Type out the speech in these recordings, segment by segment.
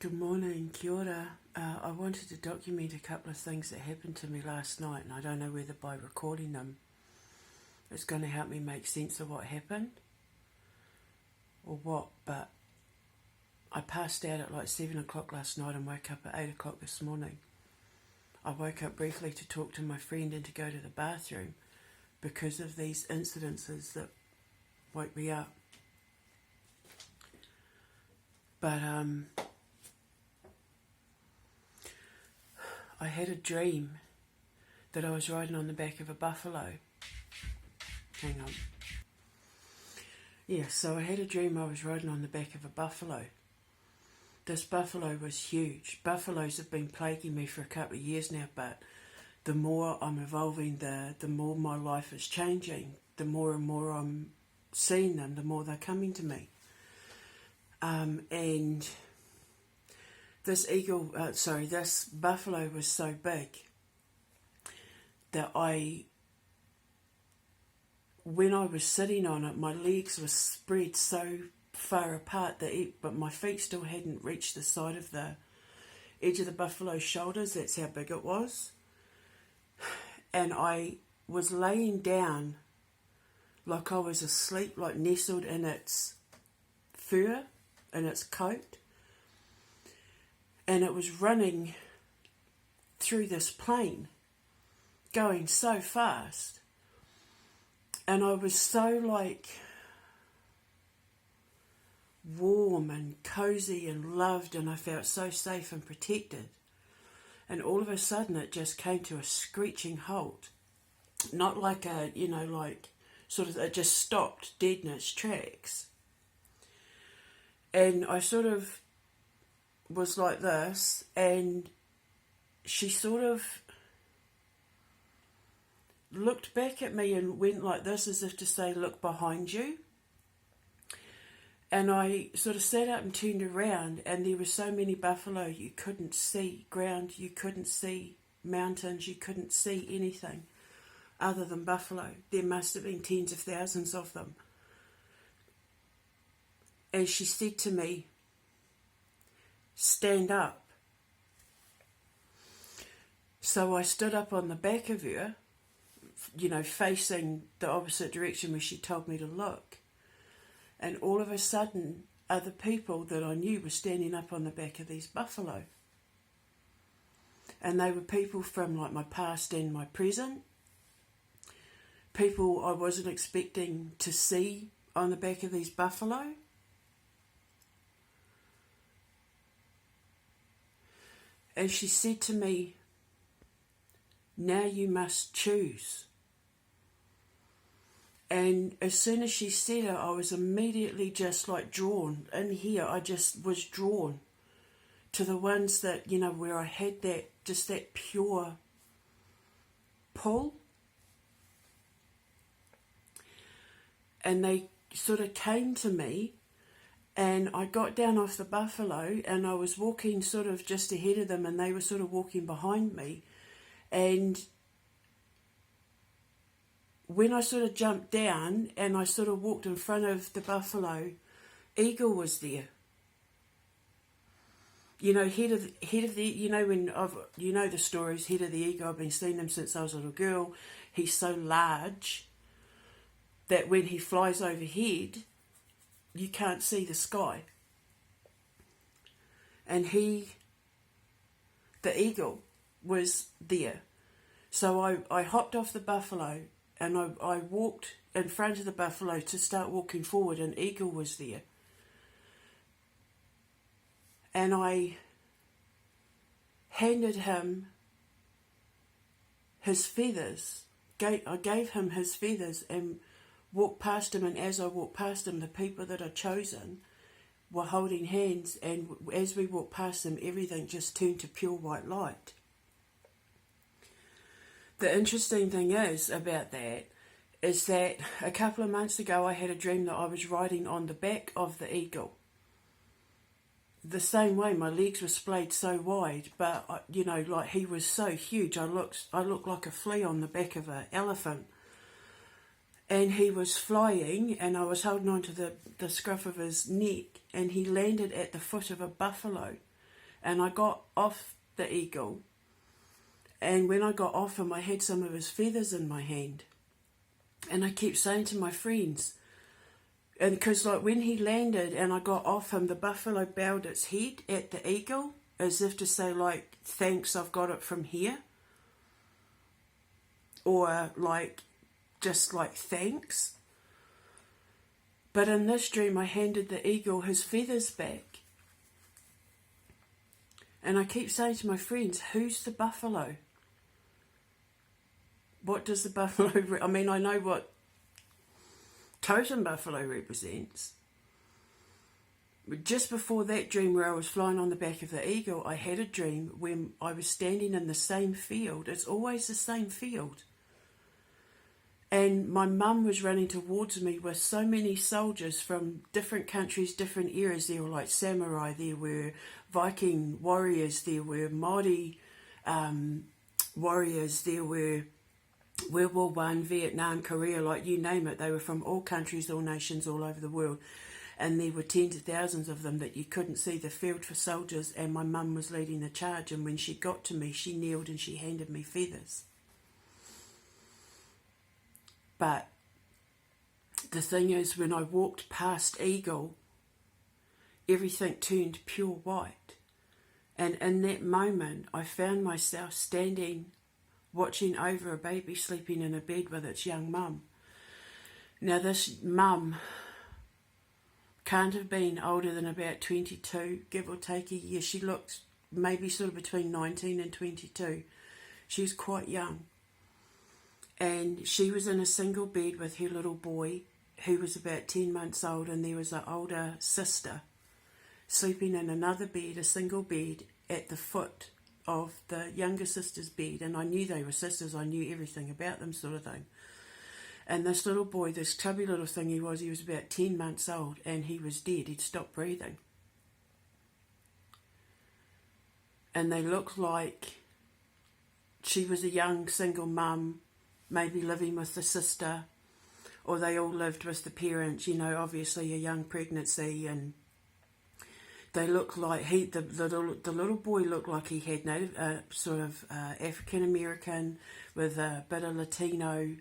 Good morning, kia ora. I wanted to document a couple of things that happened to me last night, and I don't know whether by recording them it's going to help me make sense of what happened or what, but I passed out at like 7 o'clock last night and woke up at 8 o'clock this morning. I woke up briefly to talk to my friend and to go to the bathroom because of these incidences that woke me up. But I had a dream that I was riding on the back of a buffalo. Hang on. Yeah, so I had a dream I was riding on the back of a buffalo. This buffalo was huge. Buffaloes have been plaguing me for a couple of years now, but the more I'm evolving, the more my life is changing. The more and more I'm seeing them, the more they're coming to me. And this this buffalo was so big that when I was sitting on it, my legs were spread so far apart but my feet still hadn't reached the side of the edge of the buffalo's shoulders. That's how big it was. And I was laying down like I was asleep, like nestled in its fur, in its coat. And it was running through this plain, going so fast. And I was so warm and cozy and loved, and I felt so safe and protected. And all of a sudden it just came to a screeching halt. Not like it just stopped dead in its tracks. And I sort of was like this, and she sort of looked back at me and went like this, as if to say, look behind you. And I sort of sat up and turned around, and there were so many buffalo, you couldn't see ground, you couldn't see mountains, you couldn't see anything other than buffalo. There must have been tens of thousands of them. And she said to me, stand up. So I stood up on the back of her, facing the opposite direction where she told me to look. And all of a sudden, other people that I knew were standing up on the back of these buffalo. And they were people from like my past and my present. People I wasn't expecting to see on the back of these buffalo. And she said to me, now you must choose. And as soon as she said it, I was immediately just like drawn in here. I just was drawn to the ones that, where I had that pure pull. And they sort of came to me. And I got down off the buffalo and I was walking sort of just ahead of them, and they were sort of walking behind me. And when I sort of jumped down and I sort of walked in front of the buffalo, Eagle was there. Head of the the stories, head of the eagle. I've been seeing him since I was a little girl. He's so large that when he flies overhead, you can't see the sky. And the eagle, was there. So I hopped off the buffalo and I walked in front of the buffalo to start walking forward, and Eagle was there. And I handed him his feathers. I gave him his feathers and walked past him, and as I walked past him, the people that I'd chosen were holding hands, and as we walked past them, everything just turned to pure white light. The interesting thing about that is that a couple of months ago I had a dream that I was riding on the back of the eagle. The same way, my legs were splayed so wide, but he was so huge, I looked like a flea on the back of an elephant. And he was flying, and I was holding on to the scruff of his neck, and he landed at the foot of a buffalo. And I got off the eagle, and when I got off him, I had some of his feathers in my hand. And I kept saying to my friends, and because like when he landed and I got off him, the buffalo bowed its head at the eagle as if to say like, thanks, I've got it from here. Or like, just like thanks. But in this dream I handed the eagle his feathers back. And I keep saying to my friends, who's the buffalo? What does the buffalo... I mean, I know what totem buffalo represents. But just before that dream where I was flying on the back of the eagle, I had a dream when I was standing in the same field. It's always the same field. And my mum was running towards me with so many soldiers from different countries, different eras. There were like samurai, there were Viking warriors, there were Maori warriors, there were World War One, Vietnam, Korea, like you name it. They were from all countries, all nations, all over the world. And there were tens of thousands of them that you couldn't see the field for soldiers. And my mum was leading the charge. And when she got to me, she kneeled and she handed me feathers. But the thing is, when I walked past Eagle, everything turned pure white. And in that moment, I found myself standing, watching over a baby sleeping in a bed with its young mum. Now, this mum can't have been older than about 22, give or take a year. She looked maybe sort of between 19 and 22. She was quite young. And she was in a single bed with her little boy, who was about 10 months old, and there was an older sister sleeping in another bed, a single bed, at the foot of the younger sister's bed. And I knew they were sisters, I knew everything about them, sort of thing. And this little boy, this chubby little thing he was about 10 months old, and he was dead, he'd stopped breathing. And they looked like she was a young single mum, maybe living with the sister, or they all lived with the parents, you know, obviously a young pregnancy. And they looked like the little boy looked like he had native, African American with a bit of Latino,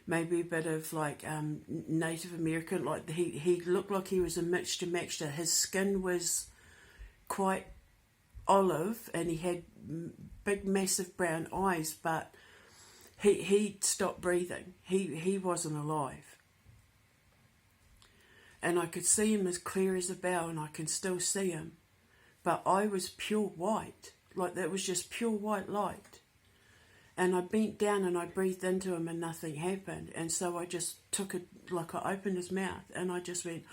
maybe a bit of like Native American. Like he looked like he was a mixture. His skin was quite olive, and he had big, massive brown eyes, but he stopped breathing. He wasn't alive. And I could see him as clear as a bell, and I can still see him. But I was pure white. Like that was just pure white light. And I bent down and I breathed into him and nothing happened. And so I just took it, like I opened his mouth and I just went,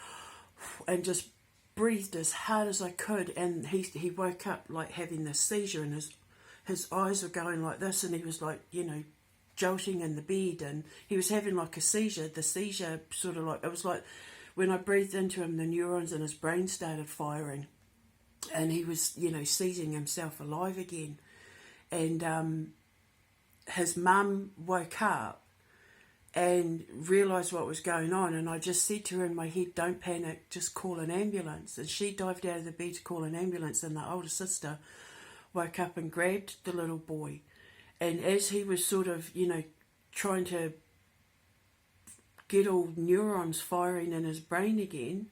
and just breathed as hard as I could. And he woke up like having this seizure, and his eyes were going like this, and he was like, you know, jolting in the bed, and he was having like a seizure. The seizure sort of like, it was like when I breathed into him, the neurons in his brain started firing, and he was, you know, seizing himself alive again. And his mum woke up and realised what was going on, and I just said to her in my head, don't panic, just call an ambulance. And she dived out of the bed to call an ambulance, and the older sister woke up and grabbed the little boy. And as he was sort of, you know, trying to get all neurons firing in his brain again,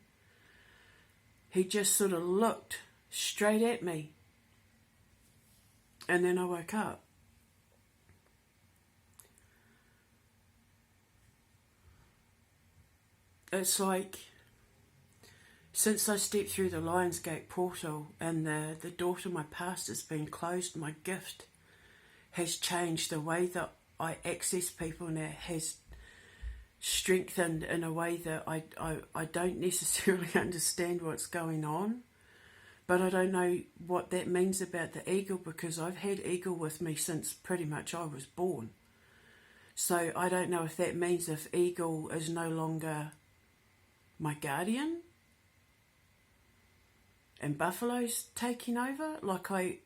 he just sort of looked straight at me. And then I woke up. It's like, since I stepped through the Lionsgate portal and the door to my past has been closed, my gift has changed. The way that I access people now has strengthened in a way that I don't necessarily understand what's going on. But I don't know what that means about the eagle, because I've had eagle with me since pretty much I was born. So I don't know if that means if eagle is no longer my guardian and buffalo's taking over. Like I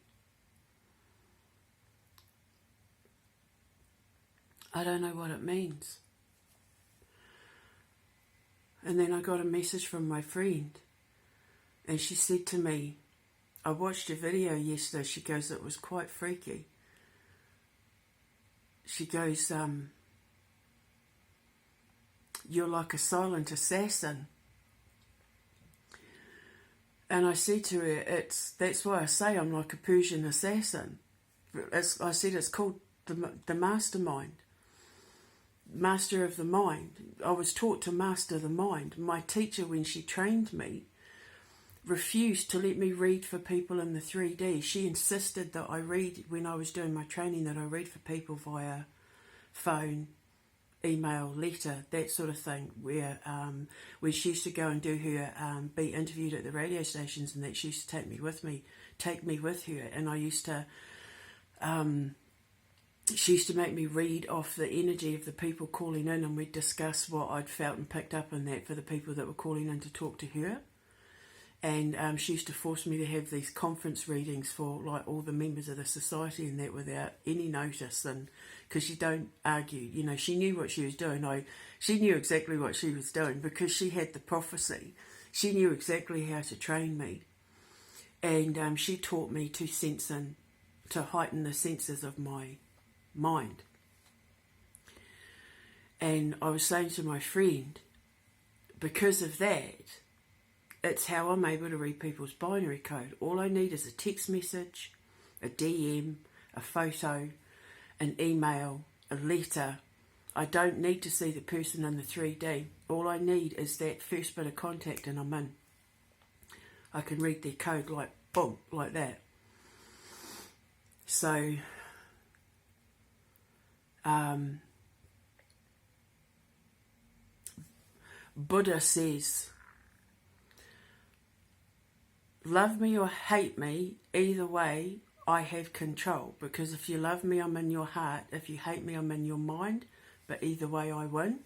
don't know what it means. And then I got a message from my friend, and she said to me, I watched a video yesterday. She goes, it was quite freaky. She goes, you're like a silent assassin. And I said to her, that's why I say I'm like a Persian assassin. I said it's called the mastermind. Master of the mind. I was taught to master the mind. My teacher, when she trained me, refused to let me read for people in the 3D. She insisted that I read, when I was doing my training, that I read for people via phone, email, letter, that sort of thing, where she used to go and do her, be interviewed at the radio stations, and that she used to take me with her, and I used to, she used to make me read off the energy of the people calling in, and we'd discuss what I'd felt and picked up in that for the people that were calling in to talk to her. And she used to force me to have these conference readings for like all the members of the society and that without any notice, and because you don't argue, you know, she knew what she was doing. She knew exactly what she was doing because she had the prophecy. She knew exactly how to train me, and she taught me to sense and to heighten the senses of my mind. And I was saying to my friend, because of that, it's how I'm able to read people's binary code. All I need is a text message, a DM, a photo, an email, a letter. I don't need to see the person in the 3D. All I need is that first bit of contact and I'm in. I can read their code like boom, like that. So, Buddha says, love me or hate me, either way, I have control. Because if you love me, I'm in your heart. If you hate me, I'm in your mind. But either way, I win.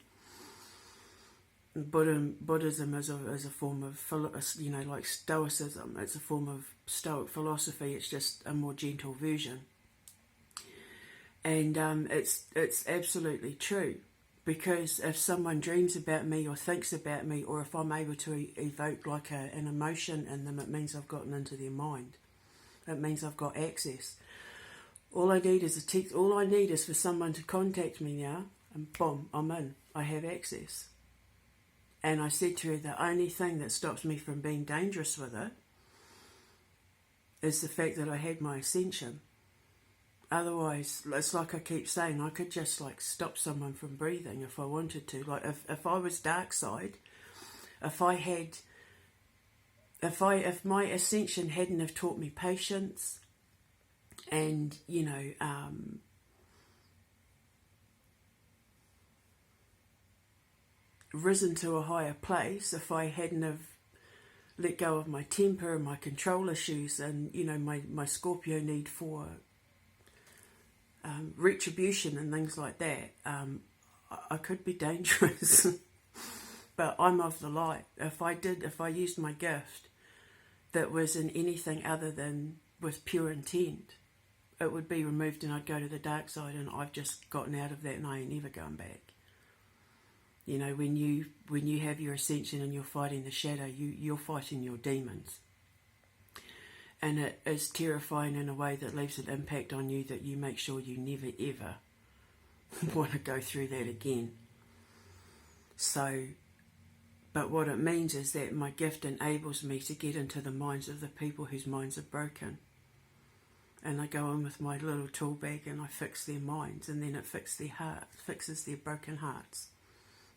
Buddhism is a form of, you know, like Stoicism. It's a form of Stoic philosophy. It's just a more gentle version. And it's absolutely true. Because if someone dreams about me or thinks about me, or if I'm able to evoke like an emotion in them, it means I've gotten into their mind. It means I've got access. All I need is a text. All I need is for someone to contact me now, and boom, I'm in. I have access. And I said to her, the only thing that stops me from being dangerous with it is the fact that I had my ascension. Otherwise, it's like I keep saying, I could just like stop someone from breathing if I wanted to. Like if I was dark side, if my ascension hadn't have taught me patience and, you know, risen to a higher place, if I hadn't have let go of my temper and my control issues and, you know, my Scorpio need for retribution and things like that, I could be dangerous. But I'm of the light. If I used my gift that was in anything other than with pure intent, it would be removed and I'd go to the dark side, and I've just gotten out of that and I ain't never going back. You know, when you have your ascension and you're fighting the shadow, you're fighting your demons. And it is terrifying in a way that leaves an impact on you that you make sure you never ever want to go through that again. So, but what it means is that my gift enables me to get into the minds of the people whose minds are broken. And I go in with my little tool bag and I fix their minds, and then it fixes their broken hearts.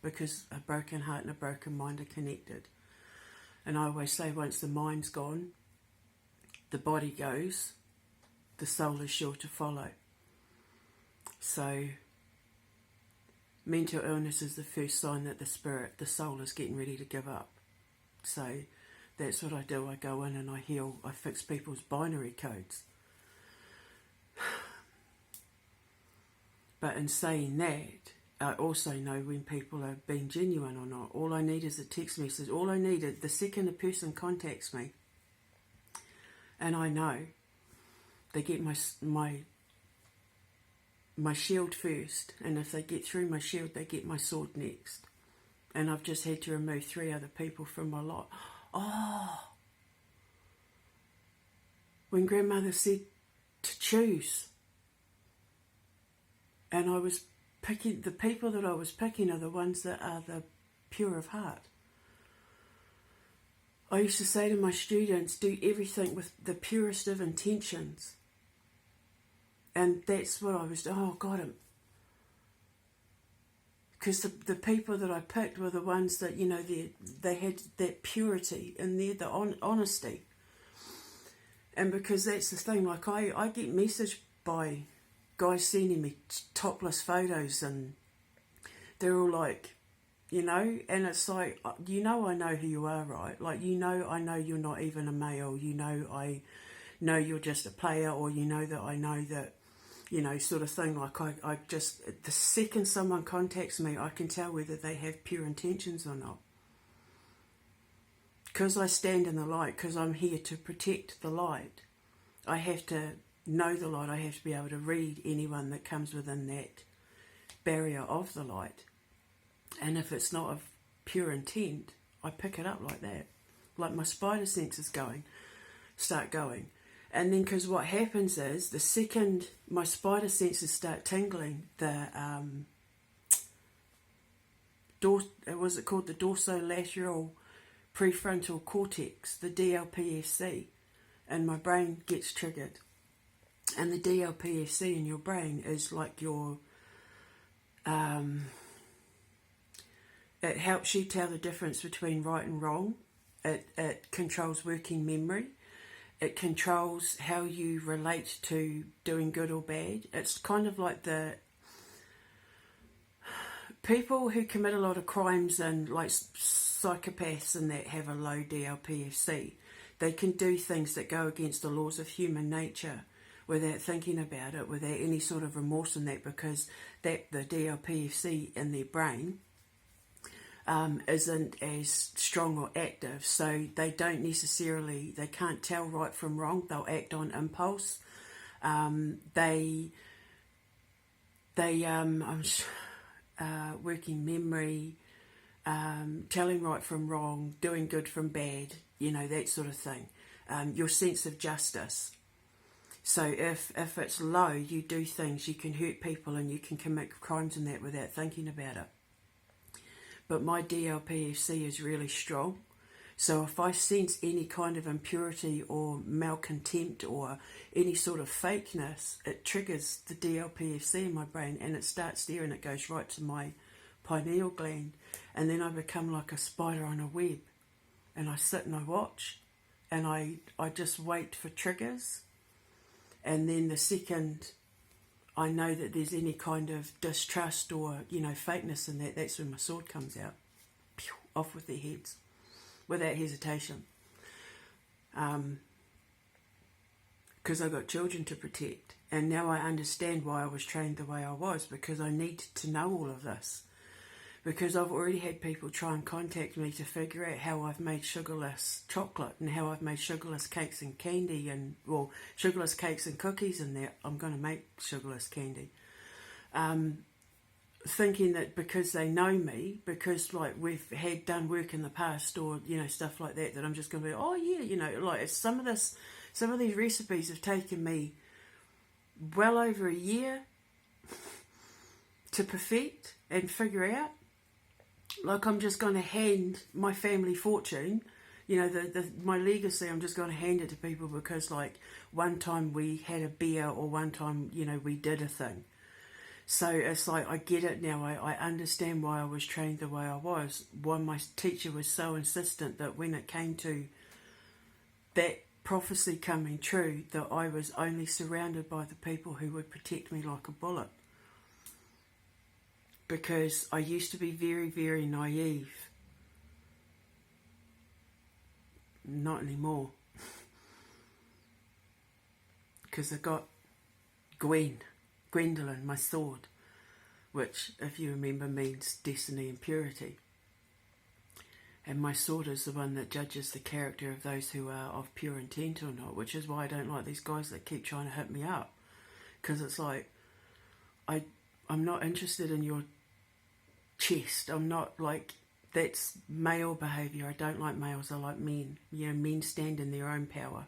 Because a broken heart and a broken mind are connected. And I always say, once the mind's gone, the body goes, the soul is sure to follow. So, mental illness is the first sign that the soul is getting ready to give up. So, that's what I do. I go in and I heal, I fix people's binary codes. But in saying that, I also know when people are being genuine or not. All I need is a text message. All I need is the second a person contacts me, and I know they get my shield first, and if they get through my shield, they get my sword next. And I've just had to remove 3 other people from my lot. Oh, when grandmother said to choose. And I was picking, the people that I was picking are the ones that are the pure of heart. I used to say to my students, do everything with the purest of intentions. And that's what I was doing. Oh, God, because the people that I picked were the ones that, you know, they had that purity and the honesty. And because that's the thing, like I get messaged by guys sending me topless photos, and they're all like, you know, and it's like, you know, I know who you are, right? Like, you know, I know you're not even a male. You know, I know you're just a player, or you know that I know that, you know, sort of thing. Like, I just, the second someone contacts me, I can tell whether they have pure intentions or not. Because I stand in the light, because I'm here to protect the light, I have to know the light. I have to be able to read anyone that comes within that barrier of the light. And if it's not of pure intent, I pick it up like that. Like my spider senses start going. And then, because what happens is, the second my spider senses start tingling, the was it called the dorsolateral prefrontal cortex, the DLPFC, and my brain gets triggered. And the DLPFC in your brain is like your, it helps you tell the difference between right and wrong. It controls working memory. It controls how you relate to doing good or bad. It's kind of like the people who commit a lot of crimes, and like psychopaths and that have a low DLPFC. They can do things that go against the laws of human nature without thinking about it, without any sort of remorse in that, because that the DLPFC in their brain isn't as strong or active, so they don't necessarily, they can't tell right from wrong. They'll act on impulse. Working memory, telling right from wrong, doing good from bad, you know, that sort of thing. Your sense of justice. So if it's low, you do things, you can hurt people and you can commit crimes and that without thinking about it. But my DLPFC is really strong. So if I sense any kind of impurity or malcontempt or any sort of fakeness, it triggers the DLPFC in my brain, and it starts there, and it goes right to my pineal gland. And then I become like a spider on a web. And I sit and I watch, and I just wait for triggers. And then the second I know that there's any kind of distrust or, you know, fakeness in that, that's when my sword comes out. Pew, off with their heads, without hesitation. Because I've got children to protect. And now I understand why I was trained the way I was, because I needed to know all of this. Because I've already had people try and contact me to figure out how I've made sugarless chocolate and how I've made sugarless cakes and candy, and, well, sugarless cakes and cookies, and that I'm going to make sugarless candy. Thinking that because they know me, because like we've done work in the past, or, you know, stuff like that, that I'm just going to be, oh yeah, you know, like some of these recipes have taken me well over a year to perfect and figure out. Like, I'm just going to hand my family fortune, you know, my legacy, I'm just going to hand it to people because, like, one time we had a beer, or one time, you know, we did a thing. So it's like, I get it now. I understand why I was trained the way I was. Why my teacher was so insistent that when it came to that prophecy coming true, that I was only surrounded by the people who would protect me like a bullet. Because I used to be very, very naive. Not anymore. Because I got Gwendolyn, my sword, which, if you remember, means destiny and purity. And my sword is the one that judges the character of those who are of pure intent or not, which is why I don't like these guys that keep trying to hit me up. Because it's like, I'm not interested in your chest. I'm not like, that's male behaviour. I don't like males, I like men. You know, men stand in their own power.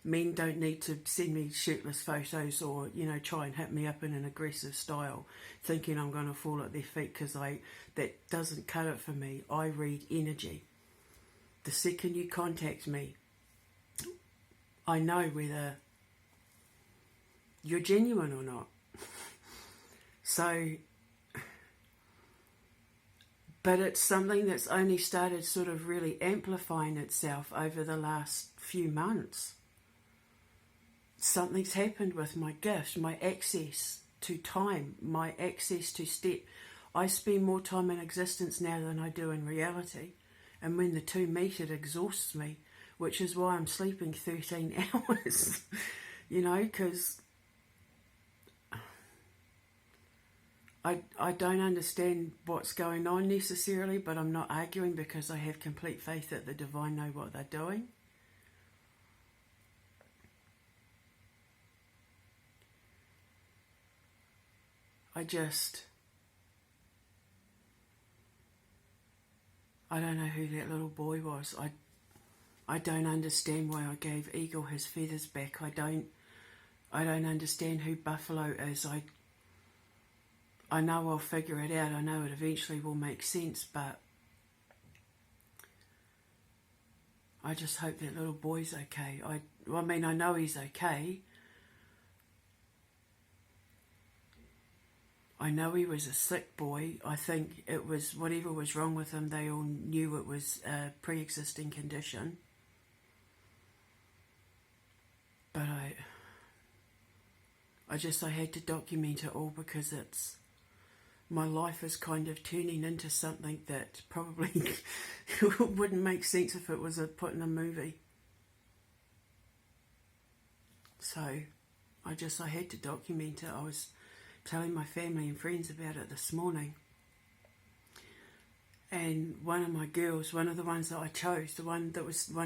Men don't need to send me shirtless photos or, you know, try and hit me up in an aggressive style, thinking I'm going to fall at their feet, because that doesn't cut it for me. I read energy. The second you contact me, I know whether you're genuine or not. So, but it's something that's only started sort of really amplifying itself over the last few months. Something's happened with my gift, my access to time, my access to step. I spend more time in existence now than I do in reality. And when the two meet, it exhausts me, which is why I'm sleeping 13 hours, you know, because I don't understand what's going on necessarily, but I'm not arguing, because I have complete faith that the divine know what they're doing. I don't know who that little boy was. I don't understand why I gave Eagle his feathers back. I don't understand who Buffalo is. I know I'll figure it out. I know it eventually will make sense, but I just hope that little boy's okay. I mean, I know he's okay. I know he was a sick boy. I think it was whatever was wrong with him, they all knew it was a pre-existing condition. But I had to document it all, because my life is kind of turning into something that probably wouldn't make sense if it was put in a movie. So I had to document it. I was telling my family and friends about it this morning. And one of my girls, one of the ones that I chose, one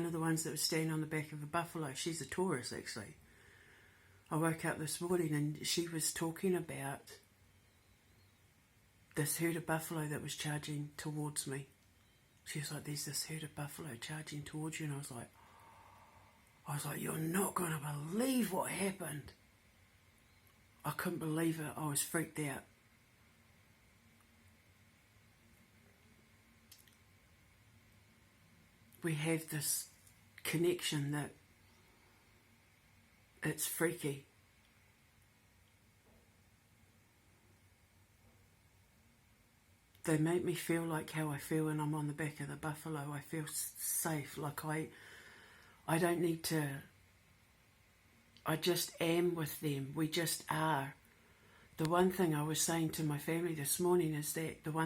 of the ones that was standing on the back of a buffalo, she's a Taurus actually. I woke up this morning and she was talking about this herd of buffalo that was charging towards me. She was like, there's this herd of buffalo charging towards you. And I was like, you're not going to believe what happened. I couldn't believe it. I was freaked out. We have this connection that it's freaky. They make me feel like how I feel when I'm on the back of the buffalo. I feel safe. Like I don't need to. I just am with them. We just are. The one thing I was saying to my family this morning is that the one